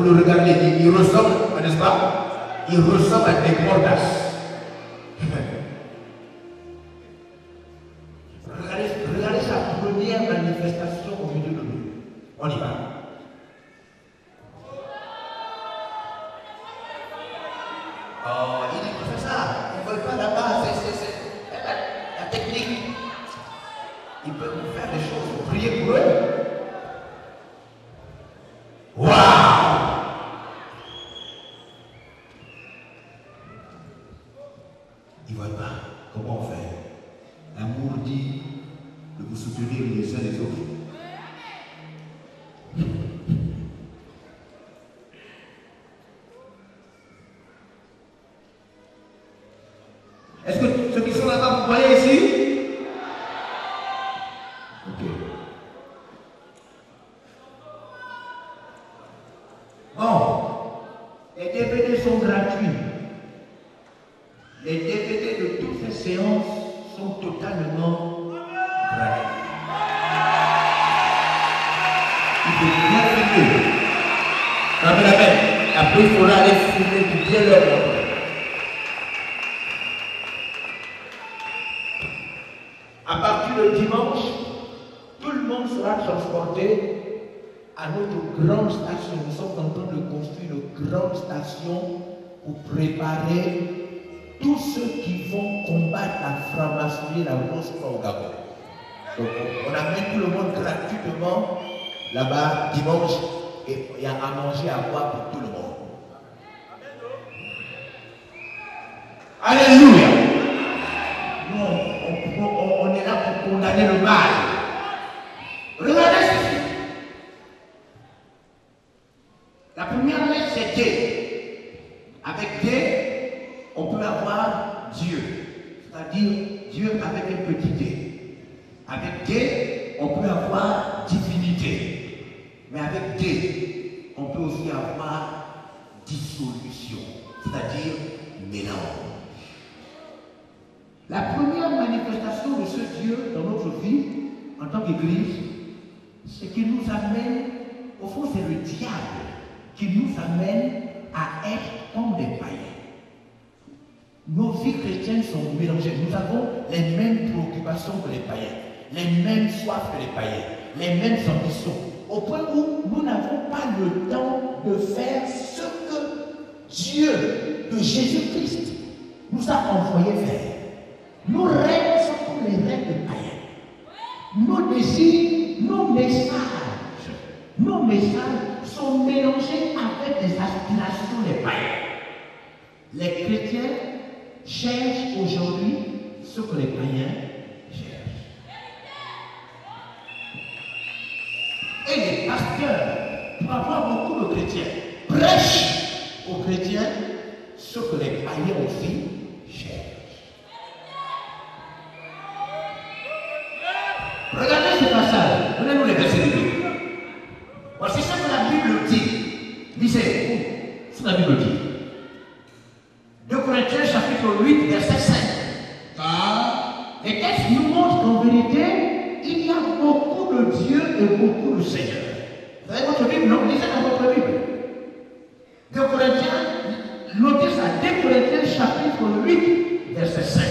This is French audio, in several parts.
le regardez, il ressemble, n'est-ce pas? Il ressemble à des cordas. Regardez sa première manifestation au milieu de nous. On y va. Oh, il dit qu'on fait ça. Ils ne veulent pas là-bas. C'est la technique. Ils peuvent nous faire des choses. Vous priez pour eux. Waouh! Ils ne veulent pas. Comment on fait? L'amour dit de vous soutenir les uns les autres. Est-ce que ceux qui sont là-bas, vous voyez ici? Ok. Bon, les DVD sont gratuits. Les DVD de toutes ces séances sont totalement gratuits. Il faut bien filmer. Après, il faudra aller filmer pour bien leur montrer. À partir de dimanche, tout le monde sera transporté à notre grande station. Nous sommes en train de construire une grande station pour préparer tous ceux qui vont combattre la franc-maçonnerie et la grosse foi au Gabon. Donc on amène tout le monde gratuitement là-bas dimanche et il y a à manger, à boire pour tout le monde. Alléluia! On est là pour condamner le mal. Regardez ceci. La première lettre c'est D. Avec D, on peut avoir Dieu. C'est-à-dire Dieu avec un petit D. Avec D, on peut avoir divinité. Mais avec D, on peut aussi avoir dissolution. C'est-à-dire mélange. La première manifestation de ce Dieu dans notre vie, en tant qu'Église, c'est qu'il nous amène, au fond c'est le diable qui nous amène à être comme des païens. Nos vies chrétiennes sont mélangées. Nous avons les mêmes préoccupations que les païens, les mêmes soifs que les païens, les mêmes ambitions, au point où nous n'avons pas le temps de faire ce que Dieu de Jésus-Christ nous a envoyé faire. Nos rêves sont comme les rêves des païens. Nos désirs, nos messages sont mélangés avec les aspirations des païens. Les chrétiens cherchent aujourd'hui ce que les païens cherchent. Et les pasteurs, pour avoir beaucoup de chrétiens, prêchent aux chrétiens ce que les païens aussi cherchent. Regardez ce passage, donnez-nous les versets de Bible. Voici ce que la Bible dit. Lisez, ce que la Bible dit. 2 Corinthiens chapitre 8, verset 5. Car les textes nous montrent qu'en vérité, il y a beaucoup de Dieu et beaucoup de Seigneur. Vous avez votre Bible, non? Lisez dans votre Bible. 2 Corinthiens, notez ça, 2 Corinthiens chapitre 8, verset 5.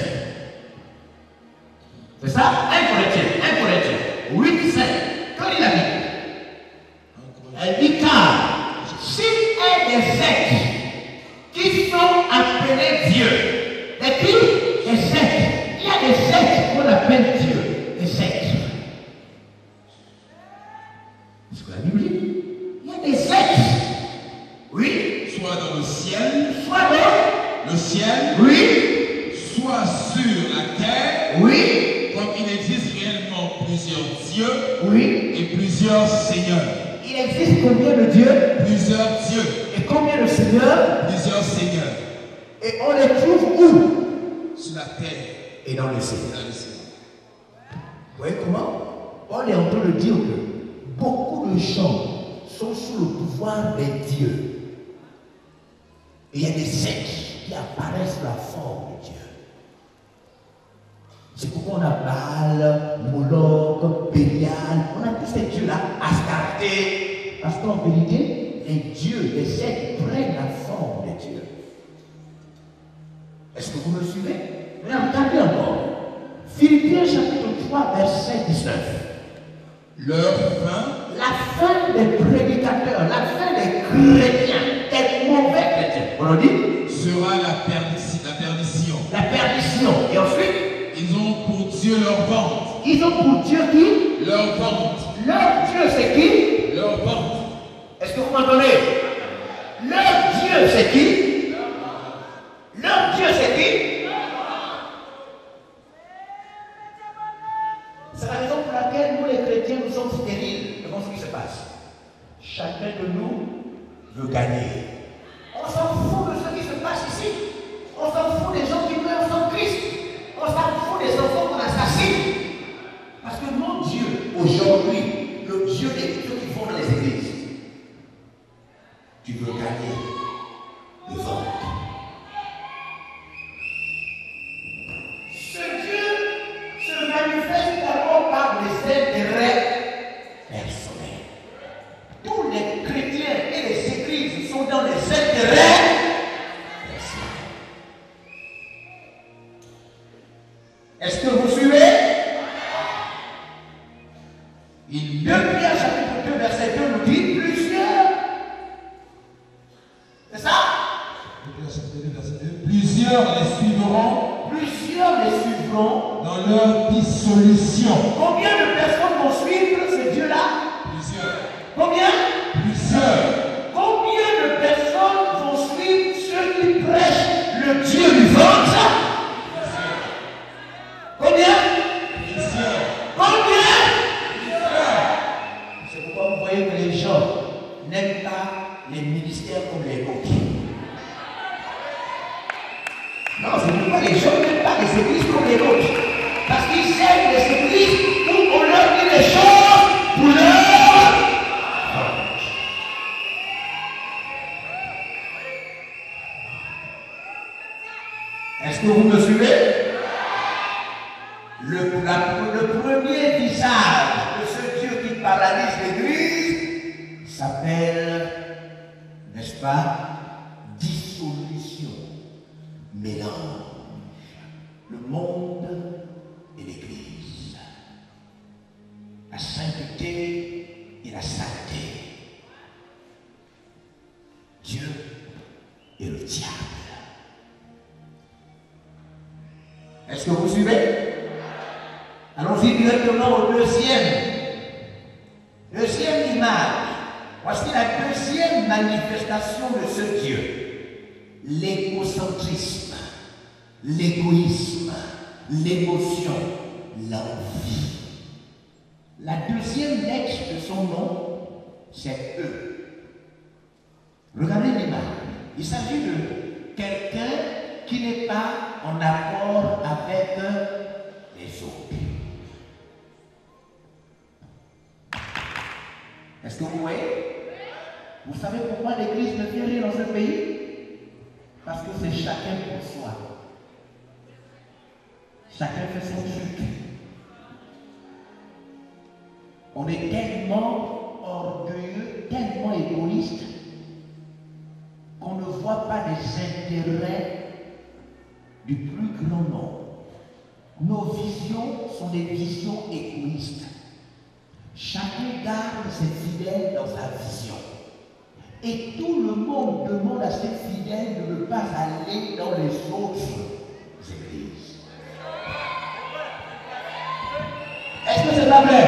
C'est ça? 1 Corinthiens, 8, 5. Que dit la Bible? Elle dit car, s'il est des sectes qui sont appelés Dieu, et qui? Des sectes. Il y a des sectes qu'on appelle Dieu, des sectes. C'est ce que la Bible dit. Il y a des sectes. Oui. Soit dans le ciel. Soit dans le ciel. Oui. Soit sur la terre. Oui. Comme il existe réellement plusieurs dieux. Oui. Et plusieurs seigneurs. Il existe combien de dieux? Plusieurs dieux. Et combien de seigneurs? Plusieurs seigneurs. Et on les trouve où? Sur la terre. Et dans le ciel. Dans le ciel. Vous voyez comment? On est en train de dire que beaucoup de gens sont sous le pouvoir des dieux. Et il y a des sectes qui apparaissent sous la forme de Dieu. C'est pourquoi on a Baal, Moloch, Bélial, on a tous ces dieux-là, Astarté. Parce qu'en vérité, les dieux les aides prennent la forme de Dieu. Est-ce que vous me suivez? Regardez encore. Philippiens chapitre 3, verset 19. Leur fin, La fin des prédicateurs, la fin des chrétiens, des mauvais chrétiens, on le dit, sera la perdition. la perdition. Et ensuite, Ils ont pour Dieu leur ventre. ils ont pour Dieu qui? Leur ventre. Leur Dieu c'est qui? Leur ventre. Est-ce que vous m'entendez? Leur Dieu c'est qui? Leur Dieu c'est qui? C'est la raison pour laquelle nous les chrétiens nous sommes stériles devant ce qui se passe. Chacun de nous veut gagner. On s'en fout de ce qui se passe ici. On s'en fout des gens qui meurent sans Christ. On s'en fout des enfants qu'on assassine. Parce que mon Dieu, aujourd'hui, le Dieu des ceux qui vont dans les églises, tu veux gagner le ventre. Ce Dieu se manifeste d'abord par les intérêts personnels. Tous les chrétiens et les églises sont dans les intérêts personnels. Est-ce que vous suivez? 2 Pierre chapitre 2 verset 2 nous dit plusieurs. C'est ça? Plusieurs les suivront Plusieurs les suivront. dans leur dissolution. Combien de personnes vont suivre ce Dieu-là? Plusieurs. Combien? Plusieurs. Combien de personnes vont suivre ceux qui prêchent le Dieu du ventre? Combien? Plusieurs. Combien? C'est pourquoi vous voyez que les gens n'aiment pas les ministères comme les autres. Non, c'est pourquoi les gens n'aiment pas les églises comme les autres. Parce qu'ils aiment les églises où on leur dit les choses pour leur. Est-ce que vous me suivez? Le premier visage de ce Dieu qui paralyse l'Église s'appelle, n'est-ce pas, dissolution, mélange. Le monde et l'Église. La sainteté et la saleté. Dieu et le diable. Est-ce que vous suivez? Allons-y directement au deuxième image. Voici la deuxième manifestation de ce Dieu. L'égocentrisme, l'égoïsme, l'émotion, l'envie. La deuxième lettre de son nom, c'est E. Regardez l'image. Il s'agit de quelqu'un qui n'est pas en accord avec les autres. Est-ce que vous voyez? Vous savez pourquoi l'Église ne fait rien dans ce pays? Parce que c'est chacun pour soi. Chacun fait son truc. On est tellement orgueilleux, tellement égoïste, qu'on ne voit pas les intérêts du plus grand nombre. Nos visions sont des visions égoïstes. Chacun garde ses fidèles dans sa vision. Et tout le monde demande à ses fidèles de ne pas aller dans les autres églises. Est-ce que c'est pas vrai?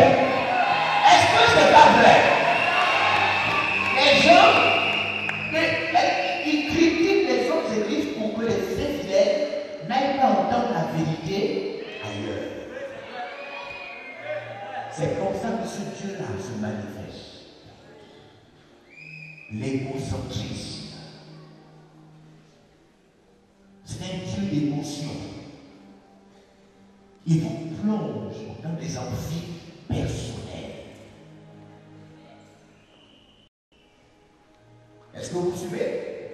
Est-ce que c'est pas vrai? Les gens, ils critiquent les autres églises pour que les fidèles n'aillent pas entendre la vérité ailleurs. C'est comme ça que ce Dieu-là se manifeste. L'égocentrisme. C'est un Dieu d'émotion. Il vous plonge dans des envies personnelles. Est-ce que vous suivez?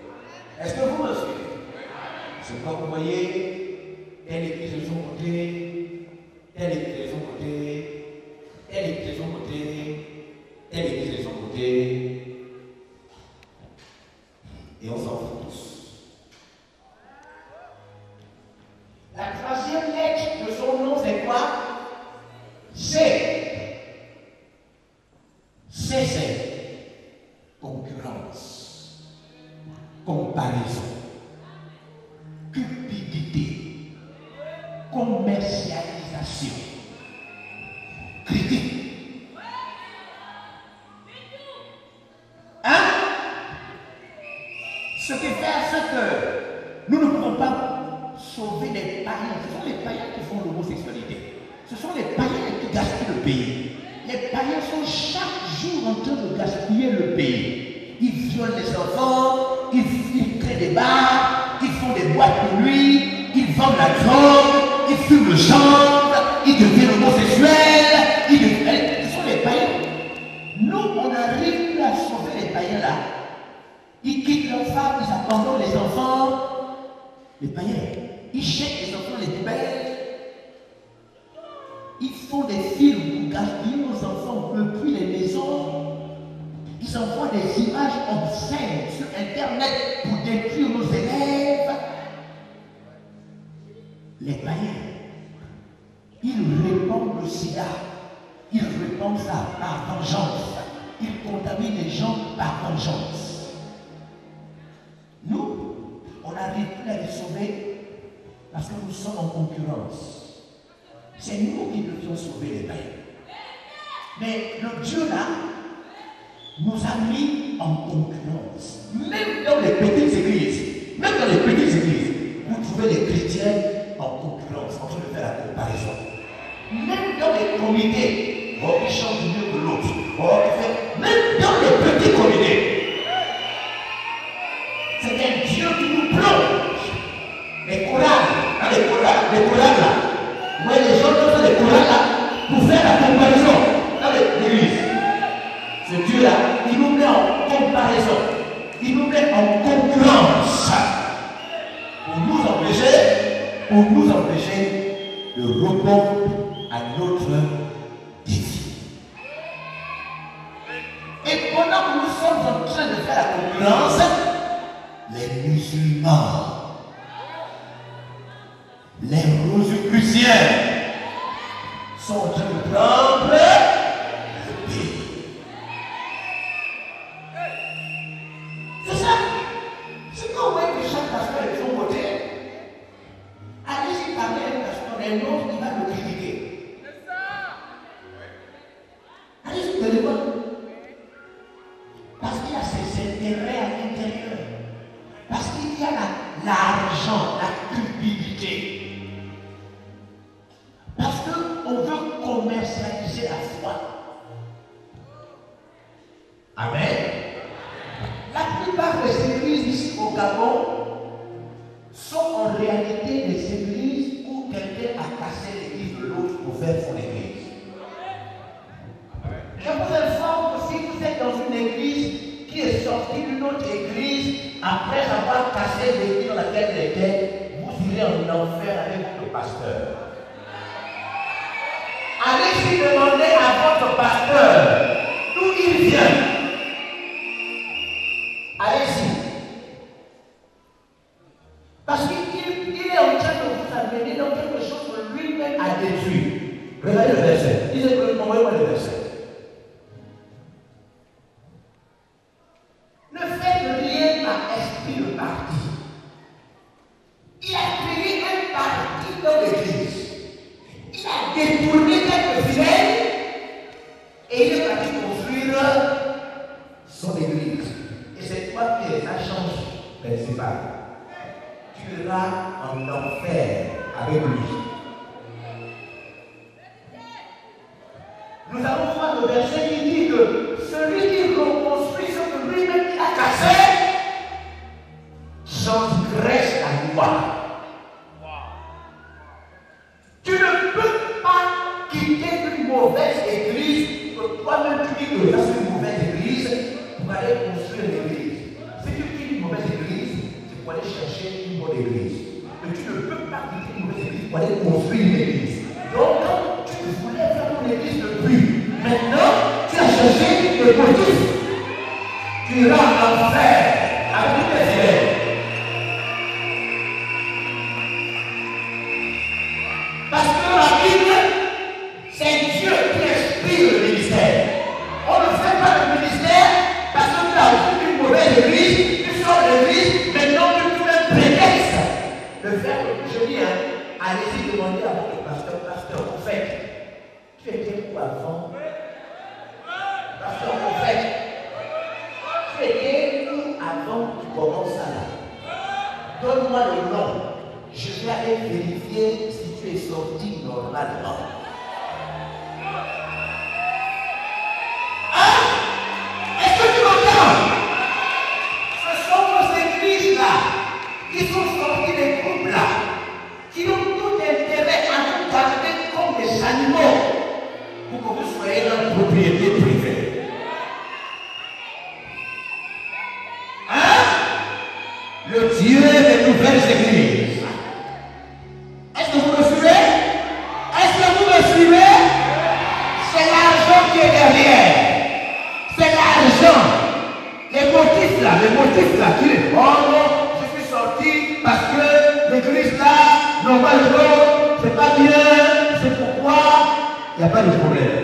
Est-ce que vous me suivez? C'est quoi vous voyez? Telle église de son côté, telle église de son côté, telle église de son côté, telle église de son côté. La troisième lettre de son nom, c'est quoi? C. C, c'est concurrence, comparaison, cupidité, commercialisation, critique. Hein? Ce qui fait, c'est que nous ne pouvons pas sauver les païens. Ce sont les païens qui font l'homosexualité. Ce sont les païens qui gaspillent le pays. Les païens sont chaque jour en train de gaspiller le pays. Ils violent les enfants, ils créent des bars, ils font des boîtes de nuit, ils vendent la drogue, ils fument le chanvre, ils deviennent homosexuels, ce sont les païens. Nous, on arrive à sauver les païens là. Ils quittent leurs femmes, ils abandonnent les enfants. Les païens, ils jettent les enfants dans les poubelles. Ils font des films pour gaspiller nos enfants depuis les maisons. Ils envoient des images obscènes sur Internet pour détruire nos élèves. Les païens, ils répandent le sida. Ils répandent ça par vengeance. Ils contaminent les gens par vengeance. Nous, on n'arrive plus à les sauver parce que nous sommes en concurrence. C'est nous qui devions sauver les païens. Mais le Dieu là nous a mis en concurrence. Même dans les petites églises, vous trouvez les chrétiens en concurrence, en train de faire la comparaison. Même dans les comités, qui changent mieux que l'autre. Même dans les petits comités. C'est un Dieu qui nous plonge. Les chorales là. Ouais, les gens font les chorales là pour faire la comparaison dans l'église. Ce Dieu-là, il nous met en comparaison. Il nous met en concurrence. Pour nous empêcher de répondre à notre défi. Et pendant que nous sommes en train de faire la concurrence, les musulmans, les rosicruciens sont en train de prendre le pays. C'est ça. C'est quand vous voyez que chaque pasteur est de son côté, allez-y parler à un pasteur et l'autre qui va le critiquer. C'est ça. Allez-y de l'école. Parce qu'il y a ses intérêts à l'intérieur. Parce qu'il y a l'argent, la cupidité. Parce qu'on veut commercialiser la foi. Amen. La plupart des églises ici au Gabon sont en réalité des églises où quelqu'un a cassé l'église de l'autre pour faire son église. Je vous informe que si vous êtes dans une église qui est sortie d'une autre église, après avoir cassé l'église dans laquelle elle était, vous irez en enfer avec votre pasteur. Allez-y demander à votre pasteur d'où il vient. Allez-y. Parce qu'il est en train de vous amener dans quelque chose que lui-même a détruit. Regardez le verset. Envoyez-moi le verset. Ne faites rien par esprit de parti. Il a créé un parti dans l'église. Il a détourné quelques fidèles et il est parti construire son église. Et c'est toi qui es l'agence principale. Tu iras en enfer avec lui. Nous allons voir le verset qui dit que celui qui reconstruit ce que lui-même a cassé transgresse la loi. Tu ne peux pas quitter une mauvaise église que toi-même tu dis que c'est une mauvaise église pour aller construire une église. Si tu quittes une mauvaise église, c'est pour aller chercher une bonne église. Mais tu ne peux pas quitter une mauvaise église pour aller construire une église. Donc, tu voulais faire ton église depuis. Maintenant, tu as cherché le motif. Tu iras en enfer avec tes élèves. allez-y demander à votre pasteur, prophète, tu étais où avant? Pasteur, prophète, tu étais où avant que tu commences ça là? Donne-moi le nom. Je vais aller vérifier si tu es sorti normalement. Est-ce que tu m'entends? Ce sont vos églises-là qui sont sorties des groupes-là, qui ont tout intérêt à nous garder comme des animaux pour que vous soyez notre propriété privée. Hein? Le Dieu des nouvelles églises. Est-ce que vous me suivez? Est-ce que vous me suivez? C'est l'argent qui est derrière. C'est l'argent. Les motifs là, qui est, oh non, je suis sorti parce que l'église là, normalement, c'est pas bien, c'est pourquoi, il n'y a pas de problème.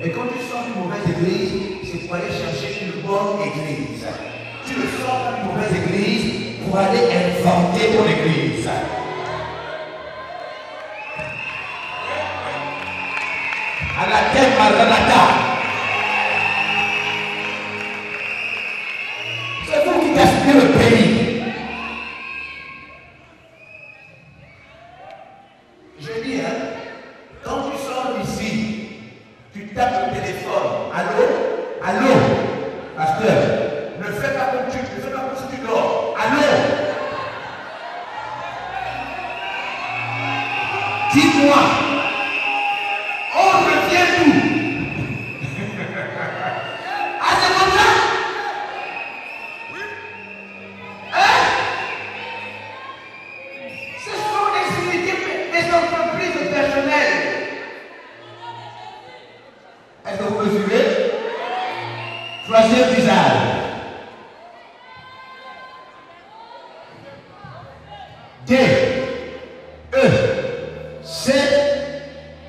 Et quand tu sors d'une mauvaise église, c'est pour aller chercher une bonne église. Tu ne sors pas d'une mauvaise église pour aller inventer ton église. À laquelle Maranatha. C'est vous qui gaspillez le pays. Je dis, hein, quand tu sors d'ici, tu tapes le téléphone. Allô, pasteur, ne fais pas comme si tu dors. Allô, dis-moi, on revient d'où? Ah, c'est comme ça? Hein? Ce sont des unités, des entreprises personnelles. Est-ce que vous me suivez? Troisième visage. D, E, C,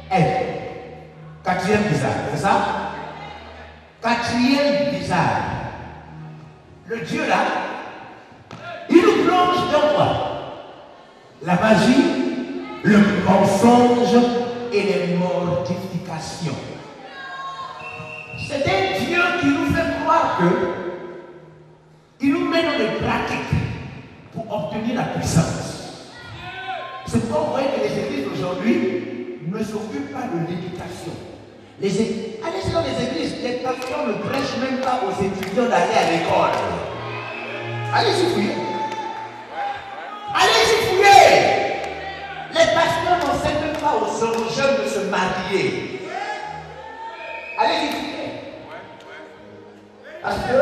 F. Quatrième visage, c'est ça? Quatrième visage. Le Dieu là, il nous plonge dans quoi? La magie, le mensonge et les mortifications. C'est un Dieu qui nous fait croire que il nous met dans les pratiques pour obtenir la puissance. C'est pourquoi vous voyez que les églises d'aujourd'hui ne s'occupent pas de l'éducation. Allez dans les églises, les pasteurs ne prêchent même pas aux étudiants d'aller à l'école. Allez-y fouiller. Allez-y fouiller. Les pasteurs n'enseignent même pas aux jeunes de se marier. Allez-y fouiller. Parce que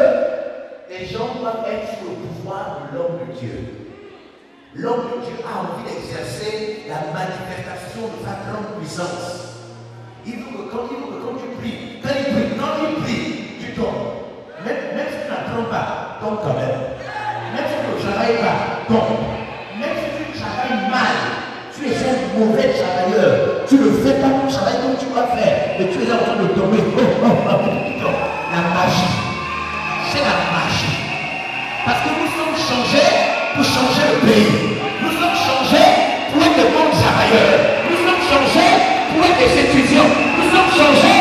les gens doivent être sous le pouvoir de l'homme de Dieu. L'homme de Dieu a envie d'exercer la manifestation de sa grande puissance. Il faut que quand tu pries, quand il prie, tu tombes. Même si tu n'apprends pas, tombe quand même. Même si tu ne travailles pas, tombe. Même si tu travailles mal, tu es un mauvais travailleur. Tu ne fais pas ton travail comme tu dois faire. Et tu es en train de tomber. La magie. C'est la magie. Parce que nous sommes changés pour changer le pays. Nous sommes changés pour être de bons travailleurs. Nous sommes changés pour être des étudiants. Nous sommes changés